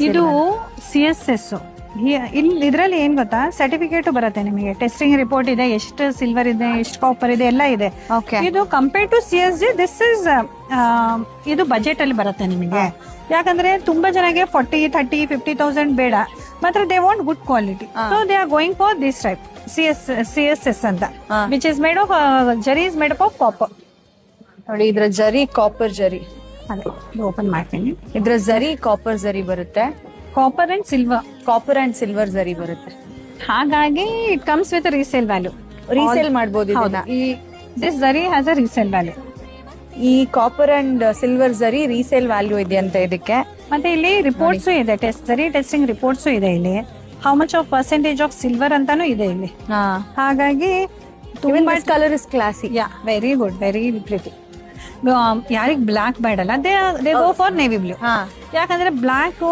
ಇದು CSS. ಇದ್ರಲ್ಲಿ ಏನ್ ಗೊತ್ತಾ, ಸರ್ಟಿಫಿಕೇಟ್ ಬರುತ್ತೆ ನಿಮಗೆ, ಟೆಸ್ಟಿಂಗ್ ರಿಪೋರ್ಟ್ ಇದೆ, ಎಷ್ಟು ಸಿಲ್ವರ್ ಇದೆ, ಎಷ್ಟು ಕಾಪರ್ ಇದೆ, ಎಲ್ಲ ಇದೆ. ಇದು compare to CSG, this is ಇದು ಬಜೆಟ್ ಅಲ್ಲಿ ಬರುತ್ತೆ ನಿಮಗೆ. ಯಾಕಂದ್ರೆ ತುಂಬಾ ಜನಗೆ 40, 30, 50,000 ಬೇಡ, ಮಾತ್ರ they want good quality, so they are going for this type CSS ಅಂತ, ವಿಚ್ ಇಸ್ ಮೇಡ್ ಆಫ್ ಜರಿ, ಇಸ್ ಮೇಡ್ ಆಫ್ ಕಾಪರ್. ನೋಡಿ ಇದ್ರ ಜರಿ ಕಾಪರ್ ಜರಿ, ಅದೇ ಓಪನ್ ಮಾಡ್ತೀನಿ. ಇದ್ರ ಜರಿ ಕಾಪರ್ ಜರಿ ಬರುತ್ತೆ, copper and silver, copper and silver ಜರಿ ಬರುತ್ತೆ. ಹಾಗಾಗಿ it comes with resale value. Resale ಮಾಡಬಹುದು ಇದನ್ನ. ಈ ದಿಸ್ ಜರಿ ಹ್ಯಾಸ್ ಅ ರೀಸೇಲ್ ವ್ಯಾಲ್ಯೂ. ಈ ಕಾಪರ್ ಅಂಡ್ ಸಿಲ್ವರ್ ಜರಿ ರೀಸೇಲ್ ವ್ಯಾಲ್ಯೂ ಇದೆ ಅಂತ ಇದಕ್ಕೆ. ಮತ್ತೆ ಇಲ್ಲಿ ರಿಪೋರ್ಟ್ಸ್ ಇದೆ, ಜರಿ ಟೆಸ್ಟಿಂಗ್ ರಿಪೋರ್ಟ್ಸ್ ಇದೆ ಇಲ್ಲಿ, how much of percentage of silver ಅಂತಾನು ಇದೆ ಇಲ್ಲಿ. ಹಾಗಾಗಿ ತುಂಬಾ colour is classy. Ya, very good, very pretty. ಯಾರಿಗ್ ಬ್ಲಾಕ್ ಬೇಡಲ್ಲ, they go for navy blue. ಯಾಕಂದ್ರೆ ಬ್ಲಾಕ್